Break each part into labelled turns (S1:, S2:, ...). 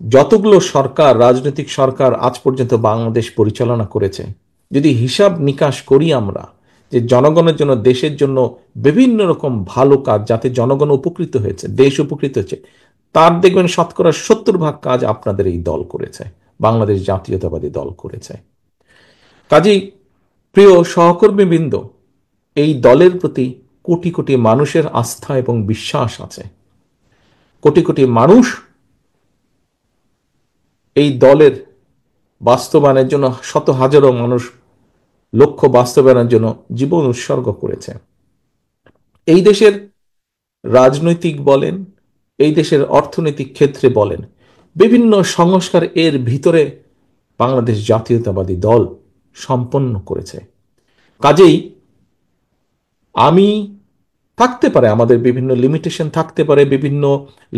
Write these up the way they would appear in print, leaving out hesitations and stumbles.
S1: যতগুলো সরকার, রাজনৈতিক সরকার আজ পর্যন্ত বাংলাদেশ পরিচালনা করেছে, যদি হিসাব নিকাশ করি আমরা, যে জনগণের জন্য, দেশের জন্য বিভিন্ন রকম ভালো কাজ, যাতে জনগণ উপকৃত হয়েছে, দেশ উপকৃত হয়েছে, তার দেখবেন শতকরা 70% কাজ আপনাদের এই দল করেছে, বাংলাদেশ জাতীয়তাবাদী দল করেছে। কাজেই প্রিয় সহকর্মীবৃন্দ, এই দলের প্রতি কোটি কোটি মানুষের আস্থা এবং বিশ্বাস আছে। কোটি কোটি মানুষ এই দলের বাস্তবায়নের জন্য, শত হাজারো মানুষ লক্ষ্য বাস্তবায়নের জন্য জীবন উৎসর্গ করেছে। এই দেশের রাজনৈতিক বলেন, এই দেশের অর্থনৈতিক ক্ষেত্রে বলেন, বিভিন্ন সংস্কার এর ভিতরে বাংলাদেশ জাতীয়তাবাদী দল সম্পন্ন করেছে। কাজেই আমি, থাকতে পারে আমাদের বিভিন্ন লিমিটেশন, থাকতে পারে বিভিন্ন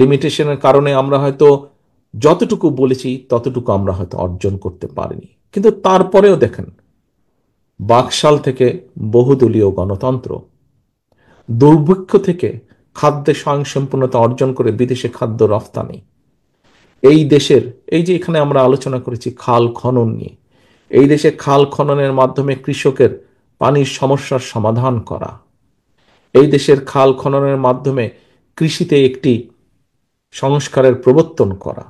S1: লিমিটেশনের কারণে আমরা হয়তো যতটুকু বলেছি ততটুকু আমরা হয়তো অর্জন করতে পারিনি, কিন্তু তারপরেও দেখেন, বাকশাল থেকে বহুদলীয় গণতন্ত্র, দুর্ভিক্ষ থেকে খাদ্যে স্বয়ংসম্পূর্ণতা অর্জন করে বিদেশে খাদ্য রফতানি, এই দেশের, এই যে এখানে আমরা আলোচনা করেছি খাল খনন নিয়ে, এই দেশে খাল খননের মাধ্যমে কৃষকের পানির সমস্যার সমাধান করা, এই দেশের খাল খননের মাধ্যমে কৃষিতে একটি সংস্কারের প্রবর্তন করা,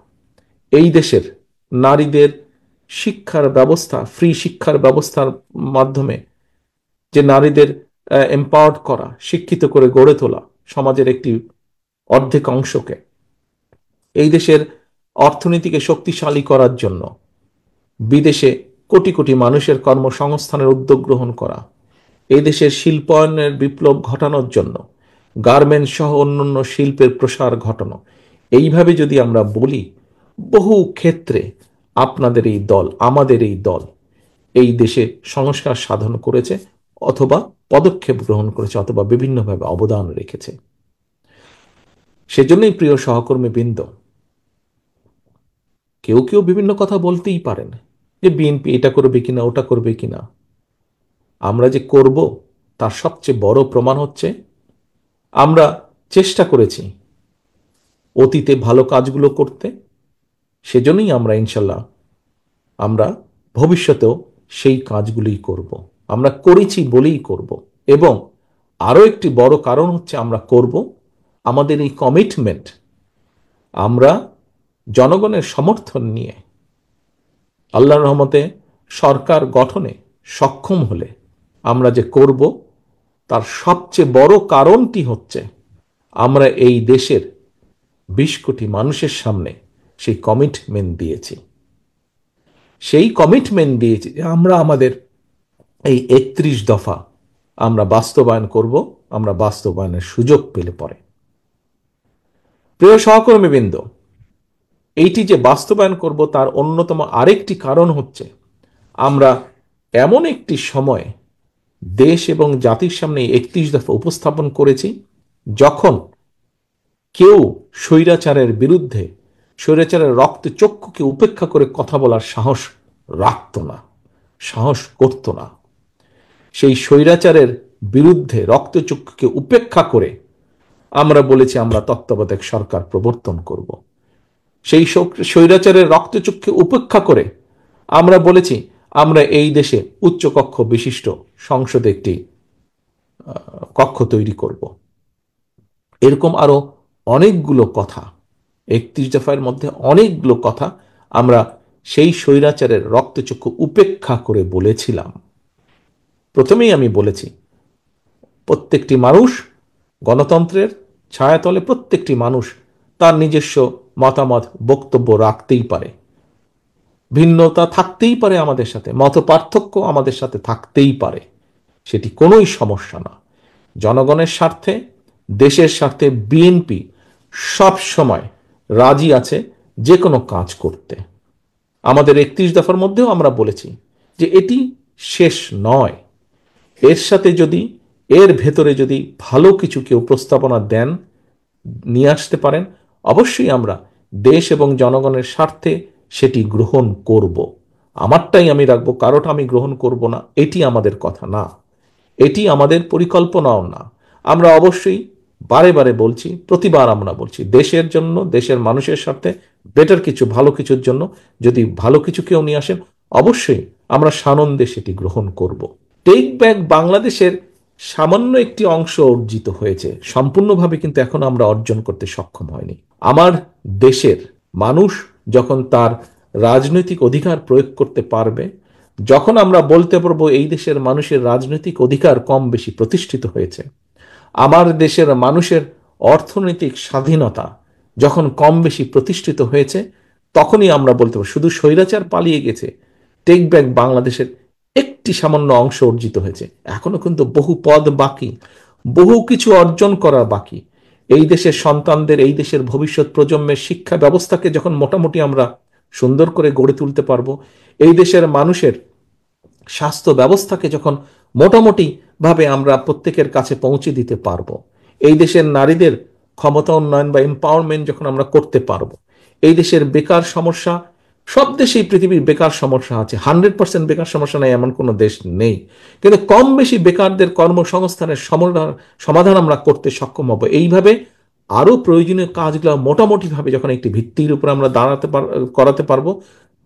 S1: এই দেশের নারীদের শিক্ষার ব্যবস্থা, ফ্রি শিক্ষার ব্যবস্থার মাধ্যমে যে নারীদের এম্পাওয়ার্ড করা, শিক্ষিত করে গড়ে তোলা সমাজের একটি অর্ধেক অংশকে, এই দেশের অর্থনীতিকে শক্তিশালী করার জন্য বিদেশে কোটি কোটি মানুষের কর্মসংস্থানের উদ্যোগ গ্রহণ করা, এই দেশের শিল্পায়নের বিপ্লব ঘটানোর জন্য গার্মেন্টস সহ অন্যান্য শিল্পের প্রসার ঘটানো, এইভাবে যদি আমরা বলি, বহু ক্ষেত্রে আপনাদের এই দল, আমাদের এই দল এই দেশে সংস্কার সাধন করেছে, অথবা পদক্ষেপ গ্রহণ করেছে, অথবা বিভিন্নভাবে অবদান রেখেছে। সেজন্যই প্রিয় সহকর্মী বৃন্দ, কেউ কেউ বিভিন্ন কথা বলতেই পারেন যে বিএনপি এটা করবে কিনা, ওটা করবে কিনা। আমরা যে করব তার সবচেয়ে বড় প্রমাণ হচ্ছে, আমরা চেষ্টা করেছি অতীতে ভালো কাজগুলো করতে, সেজন্যই আমরা ইনশাল্লাহ আমরা ভবিষ্যতেও সেই কাজগুলোই করব। আমরা করেছি বলেই করব। এবং আরো একটি বড় কারণ হচ্ছে, আমরা করব আমাদের এই কমিটমেন্ট, আমরা জনগণের সমর্থন নিয়ে আল্লাহর রহমতে সরকার গঠনে সক্ষম হলে আমরা যে করব, তার সবচেয়ে বড় কারণটি হচ্ছে, আমরা এই দেশের 20 কোটি মানুষের সামনে সেই কমিটমেন্ট দিয়েছি। সেই কমিটমেন্ট দিয়েছি যে আমরা আমাদের এই 31 দফা আমরা বাস্তবায়ন করব, আমরা বাস্তবায়নের সুযোগ পেলে পরে। প্রিয় সহকর্মীবৃন্দ, এইটি যে বাস্তবায়ন করব তার অন্যতম আরেকটি কারণ হচ্ছে, আমরা এমন একটি সময় দেশ এবং জাতির সামনে 31 দফা উপস্থাপন করেছি, যখন কেউ স্বৈরাচারের বিরুদ্ধে, স্বৈরাচারের রক্তচক্ষুকে উপেক্ষা করে কথা বলার সাহস রাখত না, সাহস করত না। সেই স্বৈরাচারের বিরুদ্ধে রক্তচক্ষুকে উপেক্ষা করে আমরা বলেছি আমরা তত্ত্বাবধায়ক সরকার প্রবর্তন করব। সেই স্বৈরাচারের রক্তচক্ষুকে উপেক্ষা করে আমরা বলেছি আমরা এই দেশে উচ্চকক্ষ বিশিষ্ট সংসদে একটি কক্ষ তৈরি করব। এরকম আরো অনেকগুলো কথা, 31 দফার মধ্যে অনেকগুলো কথা আমরা সেই স্বৈরাচারের রক্তচক্ষু উপেক্ষা করে বলেছিলাম। প্রথমেই আমি বলেছি, প্রত্যেকটি মানুষ গণতন্ত্রের ছায়াতলে, প্রত্যেকটি মানুষ তার নিজস্ব মতামত, বক্তব্য রাখতেই পারে, ভিন্নতা থাকতেই পারে আমাদের সাথে, মত পার্থক্য আমাদের সাথে থাকতেই পারে, সেটি কোনোই সমস্যা না। জনগণের স্বার্থে, দেশের স্বার্থে বিএনপি সব সময় রাজি আছে যে কোনো কাজ করতে। আমাদের 31 দফার মধ্যেও আমরা বলেছি যে এটি শেষ নয়, এর সাথে যদি, এর ভেতরে যদি ভালো কিছু কেউ প্রস্তাবনা দেন, নিয়ে আসতে পারেন, অবশ্যই আমরা দেশ এবং জনগণের স্বার্থে সেটি গ্রহণ করব। আমারটাই আমি রাখবো, কারোটা আমি গ্রহণ করব না, এটি আমাদের কথা না, এটি আমাদের পরিকল্পনাও না। আমরা অবশ্যই বারে বারে বলছি, প্রতিবার আমরা বলছি, দেশের জন্য, দেশের মানুষের স্বার্থে বেটার কিছু, ভালো কিছুর জন্য যদি ভালো কিছু কেউ নিয়ে আসেন, অবশ্যই আমরা সানন্দে সেটি গ্রহণ করব। টেক ব্যাক বাংলাদেশের সামান্য একটি অংশ অর্জিত হয়েছে, সম্পূর্ণভাবে কিন্তু এখন আমরা অর্জন করতে সক্ষম হয়নি। আমার দেশের মানুষ যখন তার রাজনৈতিক অধিকার প্রয়োগ করতে পারবে, যখন আমরা বলতে পারবো এই দেশের মানুষের রাজনৈতিক অধিকার কম বেশি প্রতিষ্ঠিত হয়েছে, আমার দেশের মানুষের অর্থনৈতিক স্বাধীনতা যখন কম বেশি প্রতিষ্ঠিত হয়েছে, তখনই আমরা বলতে পারবো শুধু স্বৈরাচার পালিয়ে গেছে, টেক ব্যাক বাংলাদেশের একটি সামান্য অংশ অর্জিত হয়েছে। এখনো কিন্তু বহু পদ বাকি, বহু কিছু অর্জন করা বাকি। এই দেশের সন্তানদের, এই দেশের ভবিষ্যৎ প্রজন্মের শিক্ষা ব্যবস্থাকে যখন মোটামুটি আমরা সুন্দর করে গড়ে তুলতে পারবো, এই দেশের মানুষের স্বাস্থ্য ব্যবস্থাকে যখন মোটামুটি ভাবে আমরা প্রত্যেকের কাছে পৌঁছে দিতে পারবো, এই দেশের নারীদের ক্ষমতা উন্নয়ন বা এম্পাওয়ারমেন্ট যখন আমরা করতে পারবো, এই দেশের বেকার সমস্যা, সব দেশেই পৃথিবীর বেকার সমস্যা আছে, 100% বেকার সমস্যা নেই এমন কোনো দেশ নেই, কিন্তু কম বেশি বেকারদের কর্মসংস্থানের সমাধান আমরা করতে সক্ষম হব। এইভাবে আরো প্রয়োজনীয় কাজগুলো মোটামুটি ভাবে যখন একটি ভিত্তির উপর আমরা করাতে পারবো,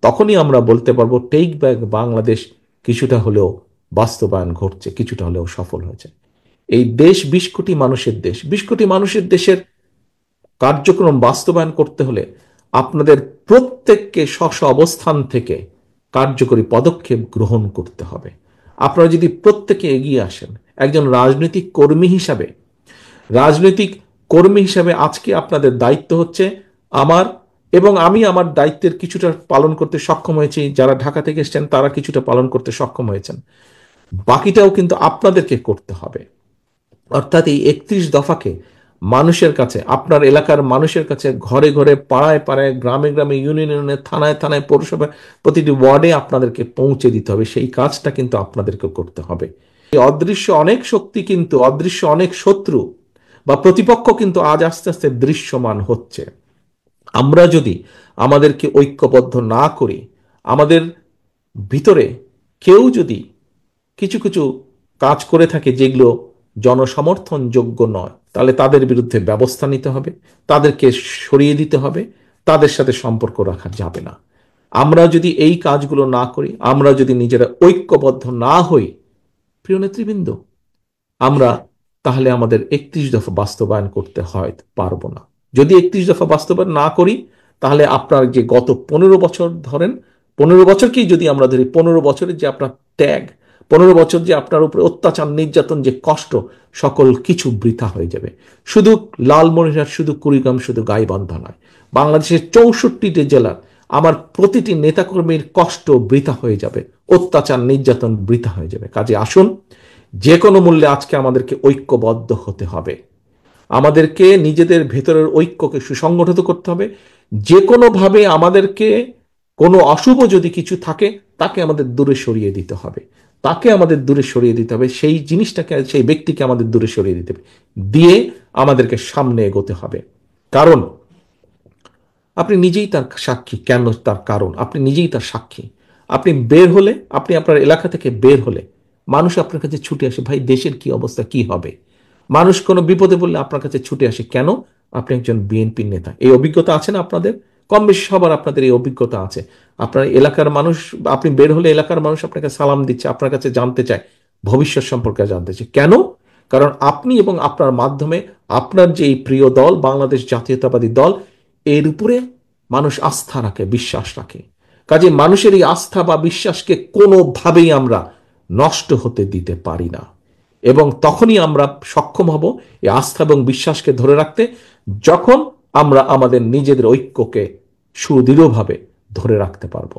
S1: তখনই আমরা বলতে পারবো টেক ব্যাক বাংলাদেশ কিছুটা হলেও বাস্তবায়ন ঘটছে, কিছুটা হলেও সফল হয়েছে। এই দেশ 20 কোটি মানুষের দেশ, 20 কোটি মানুষের দেশের কার্যক্রম বাস্তবায়ন করতে হলে আপনাদের প্রত্যেককে স্ব অবস্থান থেকে কার্যকরী পদক্ষেপ গ্রহণ করতে হবে। আপনারা যদি প্রত্যেকে এগিয়ে আসেন, একজন রাজনৈতিক কর্মী হিসাবে আজকে আপনাদের দায়িত্ব হচ্ছে আমার, এবং আমি আমার দায়িত্বের কিছুটা পালন করতে সক্ষম হয়েছি, যারা ঢাকা থেকে এসেছেন তারা কিছুটা পালন করতে সক্ষম হয়েছেন, বাকিটাও কিন্তু আপনাদেরকে করতে হবে। অর্থাৎ এই 31 দফাকে মানুষের কাছে, আপনার এলাকার মানুষের কাছে, ঘরে ঘরে, পাড়ায় পাড়ায়, গ্রামে গ্রামে, ইউনিয়নে ইউনিয়নে, থানায় থানায়, পৌরসভায়, প্রতিটি ওয়ার্ডে আপনাদেরকে পৌঁছে দিতে হবে। সেই কাজটা কিন্তু আপনাদেরকে করতে হবে। এই অদৃশ্য অনেক শক্তি কিন্তু, অদৃশ্য অনেক শত্রু বা প্রতিপক্ষ কিন্তু আজ আস্তে আস্তে দৃশ্যমান হচ্ছে। আমরা যদি আমাদেরকে ঐক্যবদ্ধ না করি, আমাদের ভিতরে কেউ যদি কিছু কিছু কাজ করে থাকে যেগুলো জনসমর্থনযোগ্য নয়, তাহলে তাদের বিরুদ্ধে ব্যবস্থা নিতে হবে, তাদেরকে সরিয়ে দিতে হবে, তাদের সাথে সম্পর্ক রাখা যাবে না। আমরা যদি এই কাজগুলো না করি, আমরা যদি নিজেরা ঐক্যবদ্ধ না হই, প্রিয় নেতৃবৃন্দ, আমরা তাহলে আমাদের 31 দফা বাস্তবায়ন করতে হয় পারবো না। যদি 31 দফা বাস্তবায়ন না করি, তাহলে আপনার যে গত 15 বছর ধরেন, 15 বছরকেই যদি আমরা ধরি, 15 বছরের যে আপনার ত্যাগ, 15 বছর যে আপনার উপরে অত্যাচার, নির্যাতন, যে কষ্ট, সকল কিছু বৃথা হয়ে যাবে। শুধু লালমনিরহাট, শুধু কুড়িগ্রাম, শুধু গাইবান্ধা নয়, বাংলাদেশের 64টি জেলার আমার প্রতিটি নেতাকর্মীর কষ্ট বৃথা হয়ে যাবে, অত্যাচার, নির্যাতন বৃথা হয়ে যাবে। কাজে আসুন, যে কোনো মূল্যে আজকে আমাদেরকে ঐক্যবদ্ধ হতে হবে, আমাদেরকে নিজেদের ভেতরের ঐক্যকে সুসংগঠিত করতে হবে। যে কোনোভাবে আমাদেরকে কোনো অশুভ যদি কিছু থাকে, তাকে আমাদের দূরে সরিয়ে দিতে হবে, তাকে আমাদের দূরে সরিয়ে দিতে হবে, সেই জিনিসটাকে, সেই ব্যক্তিকে আমাদের দূরে সরিয়ে দিতে হবে, দিয়ে আমাদেরকে সামনে এগোতে হবে। কারণ আপনি নিজেই তার সাক্ষী। কেন তার কারণ? আপনি নিজেই তার সাক্ষী। আপনি বের হলে, আপনি আপনার এলাকা থেকে বের হলে মানুষ আপনার কাছে ছুটে আসে, ভাই দেশের কি অবস্থা, কি হবে। মানুষ কোনো বিপদে বললে আপনার কাছে ছুটে আসে, কেন? আপনি একজন বিএনপির নেতা। এই অভিজ্ঞতা আছে না আপনাদের? কম বেশি সবার আপনাদের এই অভিজ্ঞতা আছে। আপনার এলাকার মানুষ, আপনি বের হলে এলাকার মানুষ আপনাকে সালাম দিচ্ছে, আপনার কাছে জানতে চায়, ভবিষ্যৎ সম্পর্কে জানতে চায়। কেন? কারণ আপনি এবং আপনার মাধ্যমে আপনার যে এই প্রিয় দল, বাংলাদেশ জাতীয়তাবাদী দল, এর উপরে মানুষ আস্থা রাখে, বিশ্বাস রাখে। কাজে মানুষের এই আস্থা বা বিশ্বাসকে কোনোভাবেই আমরা নষ্ট হতে দিতে পারি না, এবং তখনই আমরা সক্ষম হব এই আস্থা এবং বিশ্বাসকে ধরে রাখতে, যখন আমরা আমাদের নিজেদের ঐক্যকে সুদৃঢ়ভাবে ধরে রাখতে পারবো।